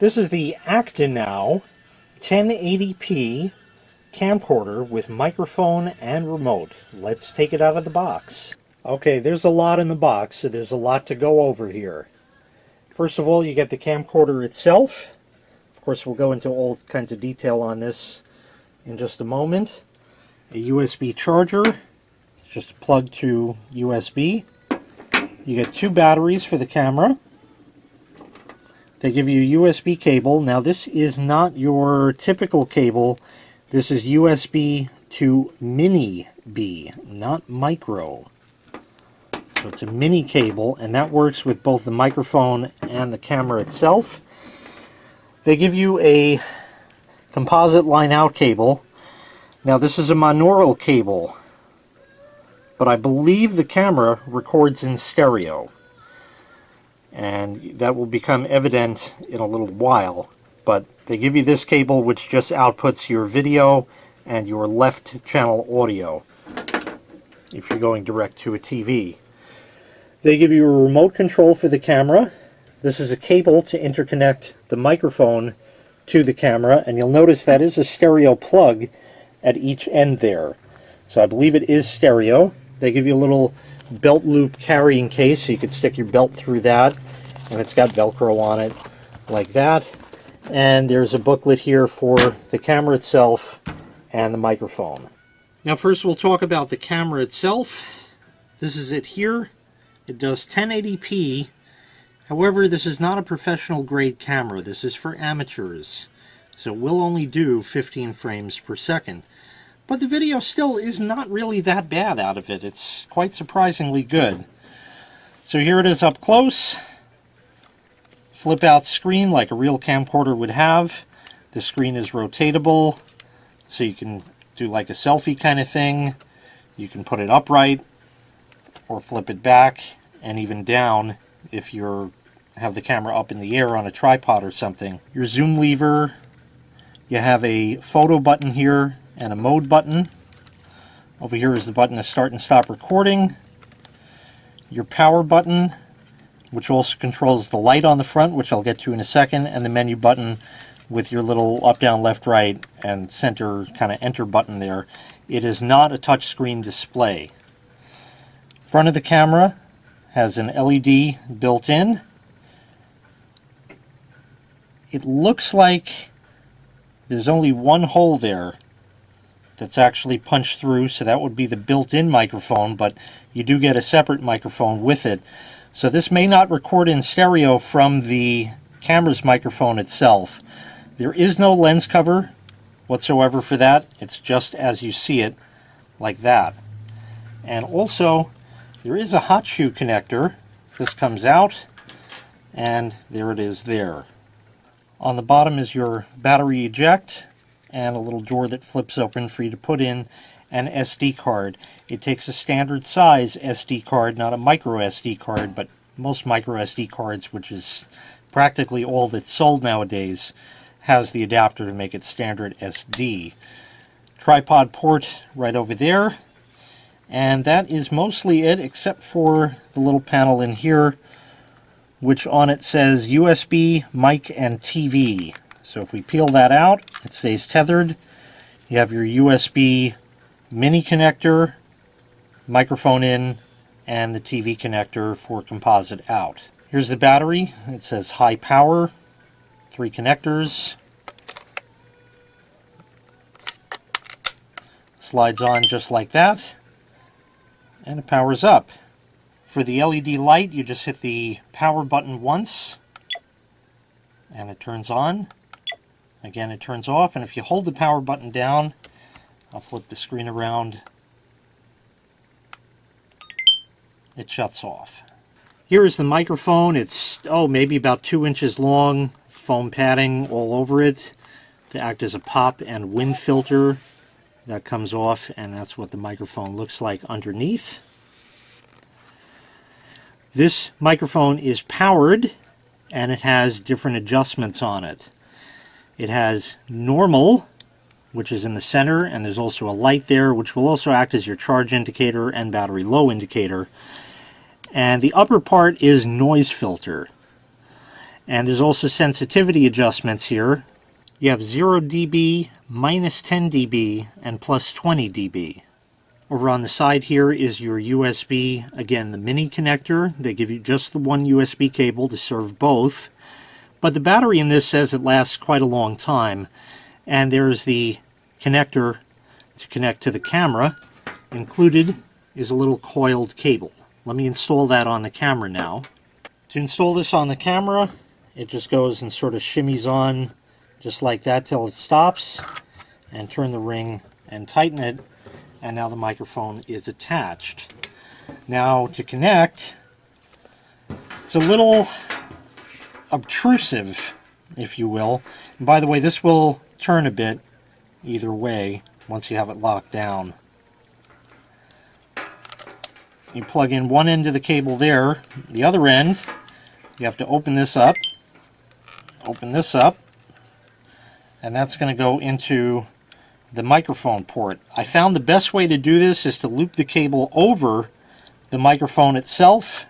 This is the Actinow 1080p camcorder with microphone and remote. Let's take it out of the box. Okay, there's a lot in the box, so there's a lot to go over here. First of all, you get the camcorder itself. Of course, we'll go into all kinds of detail on this in just a moment. A USB charger, just plug to USB. You get 2 batteries for the camera. They give you a USB cable. Now this is not your typical cable. This is USB to mini B, not micro. So it's a mini cable, and that works with both the microphone and the camera itself. They give you a composite line out cable. Now this is a monaural cable, but I believe the camera records in stereo. And that will become evident in a little while. But they give you this cable which just outputs your video and your left channel audio if you're going direct to a TV. They give you a remote control for the camera. This is a cable to interconnect the microphone to the camera, and you'll notice that is a stereo plug at each end there. So I believe it is stereo. They give you a little belt loop carrying case so you can stick your belt through that, and it's got Velcro on it like that. And there's a booklet here for the camera itself and the microphone. Now first we'll talk about the camera itself. This is it here. It does 1080p. However, this is not a professional grade camera. This is for amateurs, so it will only do 15 frames per second. But the video still is not really that bad out of it. It's quite surprisingly good. So here it is up close. Flip out screen like a real camcorder would have. The screen is rotatable, so you can do like a selfie kind of thing. You can put it upright or flip it back and even down if you have the camera up in the air on a tripod or something. Your zoom lever. You have a photo button here and a mode button. Over here is the button to start and stop recording. Your power button, which also controls the light on the front, which I'll get to in a second, and the menu button with your little up, down, left, right, and center kind of enter button there. It is not a touchscreen display. Front of the camera has an LED built in. It looks like there's only one hole there that's actually punched through, so that would be the built-in microphone, but you do get a separate microphone with it. So this may not record in stereo from the camera's microphone itself. There is no lens cover whatsoever for that. It's just as you see it, like that. And also, there is a hot shoe connector. This comes out, and there it is there. On the bottom is your battery eject, and a little door that flips open for you to put in an SD card. It takes a standard size SD card, not a micro SD card, but most micro SD cards, which is practically all that's sold nowadays, has the adapter to make it standard SD. Tripod port right over there, and that is mostly it, except for the little panel in here, which on it says USB, mic, and TV. So if we peel that out, it stays tethered. You have your USB mini connector, microphone in, and the TV connector for composite out. Here's the battery. It says high power, 3 connectors. Slides on just like that, and it powers up. For the LED light, you just hit the power button once, and it turns on. Again, it turns off, and if you hold the power button down, I'll flip the screen around, it shuts off. Here is the microphone. It's, maybe about 2 inches long, foam padding all over it to act as a pop and wind filter. That comes off, and that's what the microphone looks like underneath. This microphone is powered, and it has different adjustments on it. It has normal, which is in the center, and there's also a light there, which will also act as your charge indicator and battery low indicator. And the upper part is noise filter. And there's also sensitivity adjustments here. You have 0 dB, minus 10 dB, and plus 20 dB. Over on the side here is your USB, again, the mini connector. They give you just the one USB cable to serve both. But the battery in this says it lasts quite a long time. And there's the connector to connect to the camera. Included is a little coiled cable. Let me install that on the camera now. To install this on the camera, it just goes and sort of shimmies on just like that till it stops, and turn the ring and tighten it, and now the microphone is attached. Now to connect, it's a little obtrusive, if you will. And by the way, this will turn a bit either way once you have it locked down. You plug in one end of the cable there. The other end, you have to open this up, and that's going to go into the microphone port. I found the best way to do this is to loop the cable over the microphone itself,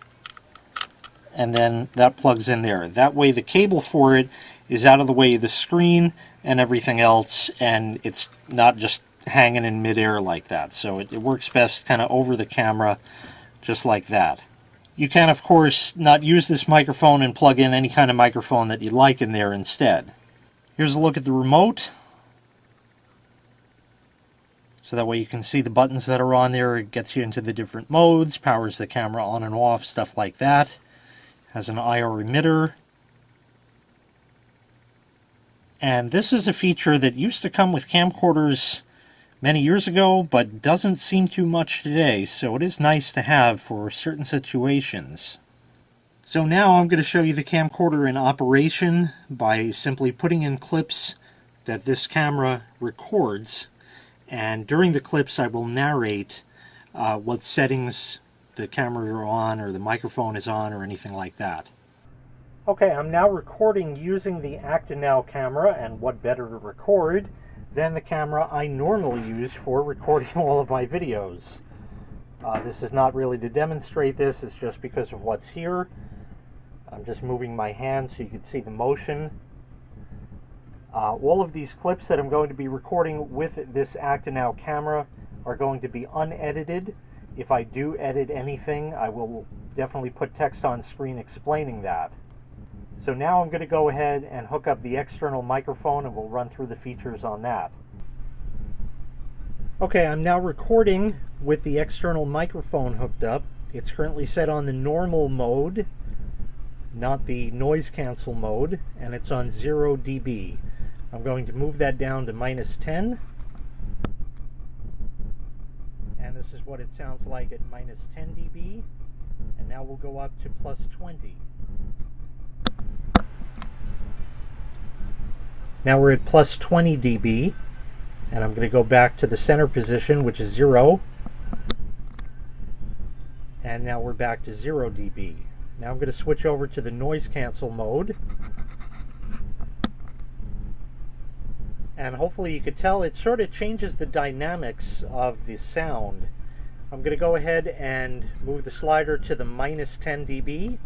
and then that plugs in there. That way the cable for it is out of the way of the screen and everything else, and it's not just hanging in midair like that. So it works best kind of over the camera, just like that. You can, of course, not use this microphone and plug in any kind of microphone that you like in there instead. Here's a look at the remote. So that way you can see the buttons that are on there. It gets you into the different modes, powers the camera on and off, stuff like that. Has an IR emitter. And this is a feature that used to come with camcorders many years ago, but doesn't seem too much today, so it is nice to have for certain situations. So now I'm going to show you the camcorder in operation by simply putting in clips that this camera records, and during the clips I will narrate what settings the camera are on or the microphone is on or anything like that. Okay, I'm now recording using the Actinow camera, and what better to record than the camera I normally use for recording all of my videos. This is not really to demonstrate this, it's just because of what's here. I'm just moving my hand so you can see the motion. All of these clips that I'm going to be recording with this Actinow camera are going to be unedited. If I do edit anything, I will definitely put text on screen explaining that. So now I'm going to go ahead and hook up the external microphone, and we'll run through the features on that. Okay, I'm now recording with the external microphone hooked up. It's currently set on the normal mode, not the noise cancel mode, and it's on 0 dB. I'm going to move that down to minus 10. And this is what it sounds like at minus 10 dB. And now we'll go up to plus 20. Now we're at plus 20 dB. And I'm going to go back to the center position, which is 0. And now we're back to 0 dB. Now I'm going to switch over to the noise cancel mode. And hopefully you could tell it sort of changes the dynamics of the sound. I'm going to go ahead and move the slider to the minus 10 dB.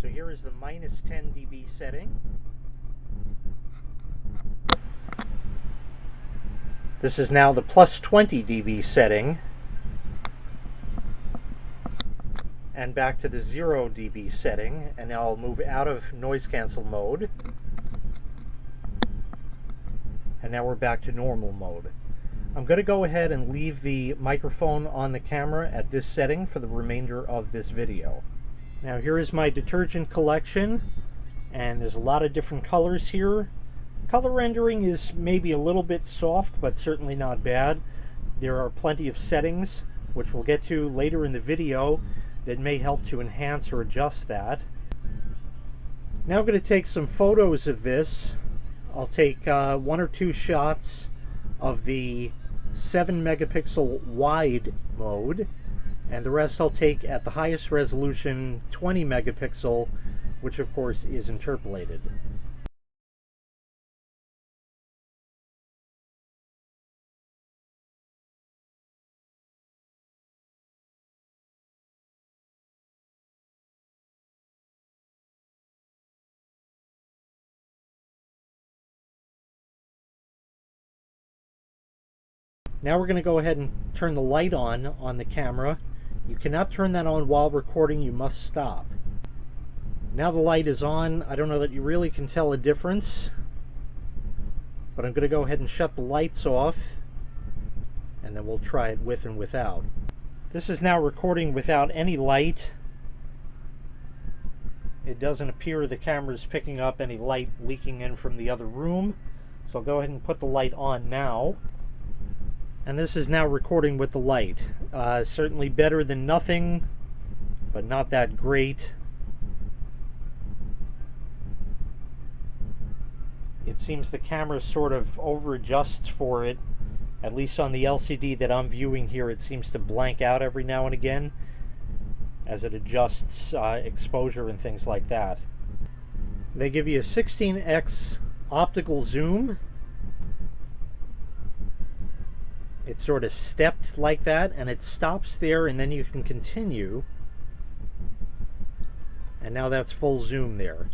So here is the minus 10 dB setting. This is now the plus 20 dB setting. And back to the 0 dB setting, and now I'll move out of noise cancel mode, and now we're back to normal mode. I'm going to go ahead and leave the microphone on the camera at this setting for the remainder of this video. Now here is my detergent collection, and there's a lot of different colors here. Color rendering is maybe a little bit soft, but certainly not bad. There are plenty of settings, which we'll get to later in the video, that may help to enhance or adjust that. Now I'm going to take some photos of this. I'll take 1 or 2 shots of the 7 megapixel wide mode, and the rest I'll take at the highest resolution 20 megapixel, which of course is interpolated. Now we're going to go ahead and turn the light on the camera. You cannot turn that on while recording, you must stop. Now the light is on. I don't know that you really can tell a difference, but I'm going to go ahead and shut the lights off, and then we'll try it with and without. This is now recording without any light. It doesn't appear the camera is picking up any light leaking in from the other room, so I'll go ahead and put the light on now. And this is now recording with the light. Certainly better than nothing, but not that great. It seems the camera sort of over adjusts for it. At least on the LCD that I'm viewing here, it seems to blank out every now and again as it adjusts exposure and things like that. They give you a 16x optical zoom. It's sort of stepped like that, and it stops there, and then you can continue. And now that's full zoom there.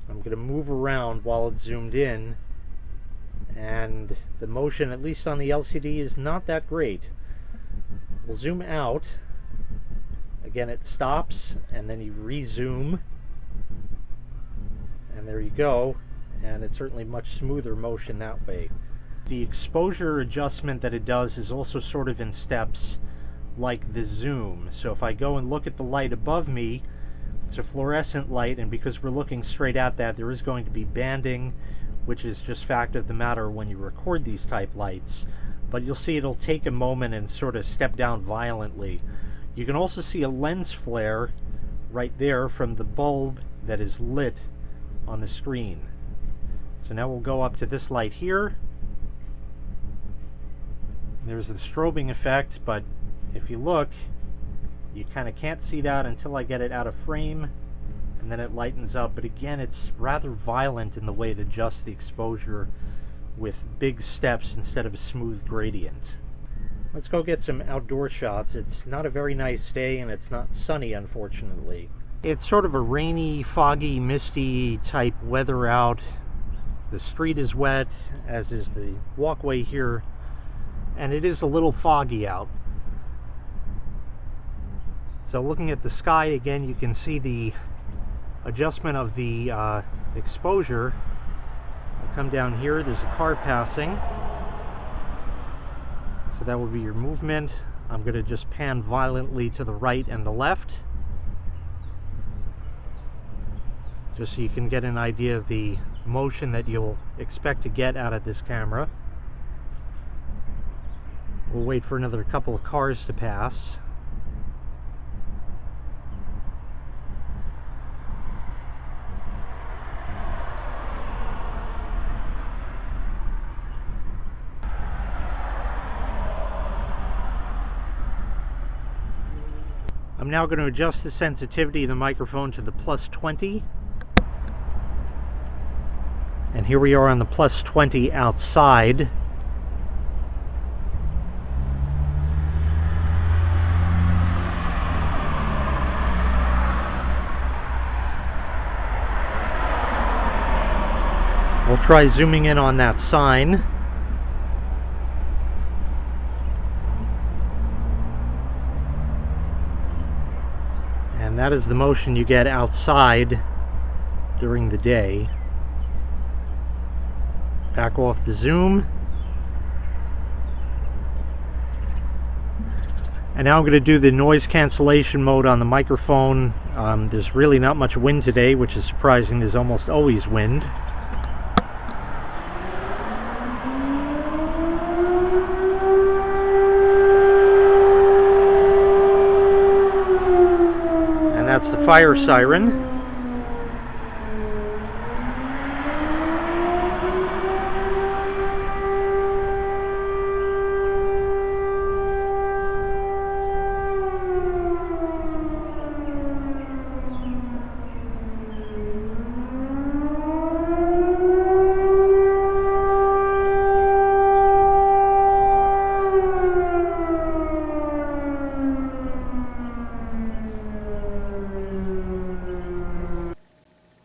I'm going to move around while it's zoomed in, and the motion, at least on the LCD, is not that great. We'll zoom out. Again, it stops, and then you rezoom, and there you go. And it's certainly much smoother motion that way. The exposure adjustment that it does is also sort of in steps like the zoom. So if I go and look at the light above me, it's a fluorescent light, and because we're looking straight at that, there is going to be banding, which is just fact of the matter when you record these type lights. But you'll see it'll take a moment and sort of step down violently. You can also see a lens flare right there from the bulb that is lit on the screen. So now we'll go up to this light here. There's the strobing effect, but if you look, you kind of can't see that until I get it out of frame, and then it lightens up. But again, it's rather violent in the way it adjusts the exposure with big steps instead of a smooth gradient. Let's go get some outdoor shots. It's not a very nice day, and it's not sunny, unfortunately. It's sort of a rainy, foggy, misty type weather out. The street is wet, as is the walkway here, and it is a little foggy out. So looking at the sky again, you can see the adjustment of the exposure. I'll come down here, there's a car passing. So that will be your movement. I'm going to just pan violently to the right and the left, just so you can get an idea of the motion that you'll expect to get out of this camera. We'll wait for another couple of cars to pass. I'm now going to adjust the sensitivity of the microphone to the +20. And here we are on the +20 outside. We'll try zooming in on that sign. And that is the motion you get outside during the day. Back off the zoom. And now I'm going to do the noise cancellation mode on the microphone. There's really not much wind today, which is surprising. There's almost always wind. And that's the fire siren.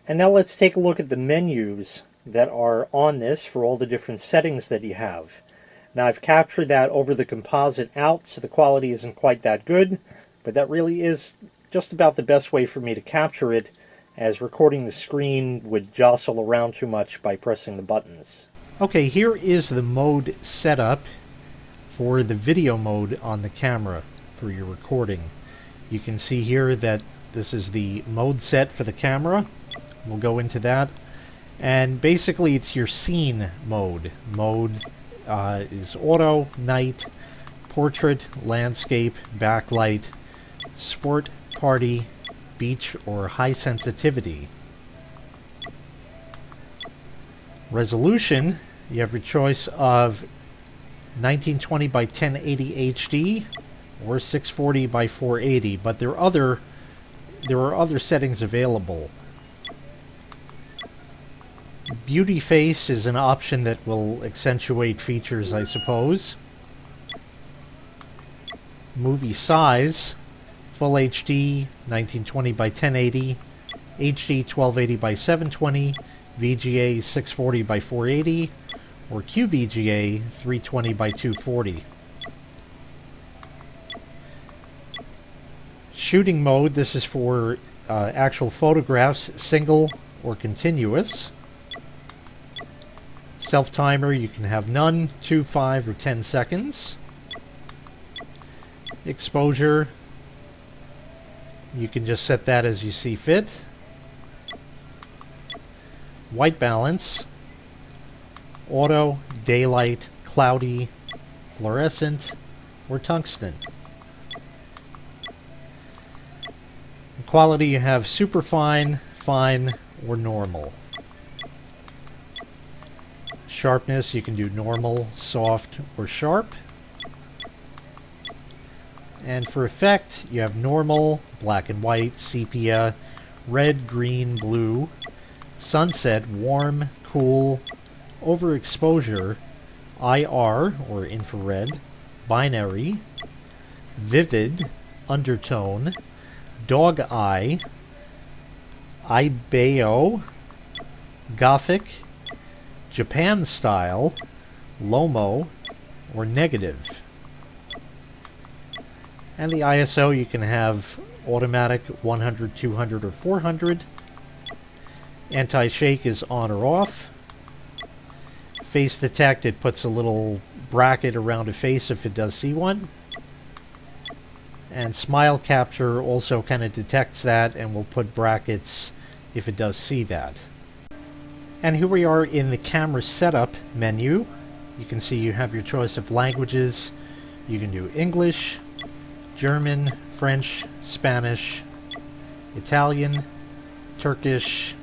And now let's take a look at the menus that are on this for all the different settings that you have. Now I've captured that over the composite out, so the quality isn't quite that good, but that really is just about the best way for me to capture it, as recording the screen would jostle around too much by pressing the buttons. Okay, here is the mode setup for the video mode on the camera for your recording. You can see here that this is the mode set for the camera. We'll go into that. And basically it's your scene mode. Mode is auto, night, portrait, landscape, backlight, sport, party, beach, or high sensitivity. Resolution, you have your choice of 1920 by 1080 HD or 640 by 480, but there are other settings available. Beauty face is an option that will accentuate features, I suppose. Movie size, Full HD 1920 by 1080, HD 1280 by 720, VGA 640 by 480, or QVGA 320 by 240. Shooting mode, this is for actual photographs, single or continuous. Self-timer, you can have none, 2, 5, or 10 seconds. Exposure, you can just set that as you see fit. White balance, auto, daylight, cloudy, fluorescent, or tungsten. Quality, you have superfine, fine, or normal. Sharpness, you can do normal, soft, or sharp. And for effect, you have normal, black and white, sepia, red, green, blue, sunset, warm, cool, overexposure, IR, or infrared, binary, vivid, undertone, dog eye, IBEO, gothic, Japan style, Lomo, or negative. And the ISO, you can have automatic 100, 200, or 400. Anti-shake is on or off. Face detect, it puts a little bracket around a face if it does see one. And smile capture also kind of detects that and will put brackets if it does see that. And here we are in the camera setup menu. You can see you have your choice of languages. You can do English, German, French, Spanish, Italian, Turkish,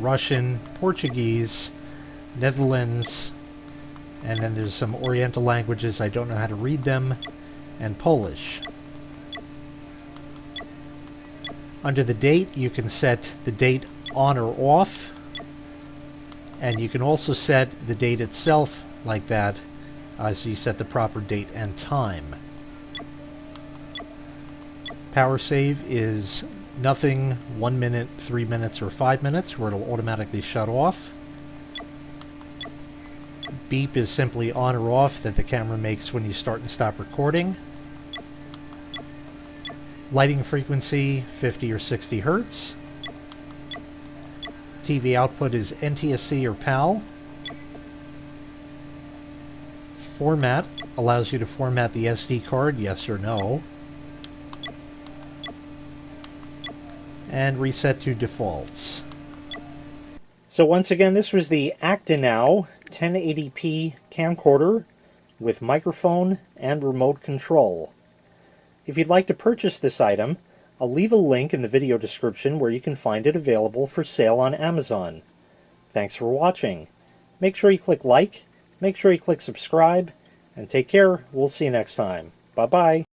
Russian, Portuguese, Netherlands, and then there's some Oriental languages, I don't know how to read them, and Polish. Under the date, you can set the date on or off, and you can also set the date itself like that, so you set the proper date and time. Power save is nothing 1 minute, 3 minutes, or 5 minutes, where it'll automatically shut off. Beep is simply on or off that the camera makes when you start and stop recording. Lighting frequency, 50 or 60 hertz. TV output is NTSC or PAL. Format allows you to format the SD card, yes or no. And reset to defaults. So once again, this was the Actinow 1080p camcorder with microphone and remote control. If you'd like to purchase this item, I'll leave a link in the video description where you can find it available for sale on Amazon. Thanks for watching. Make sure you click like, make sure you click subscribe, and take care. We'll see you next time. Bye-bye.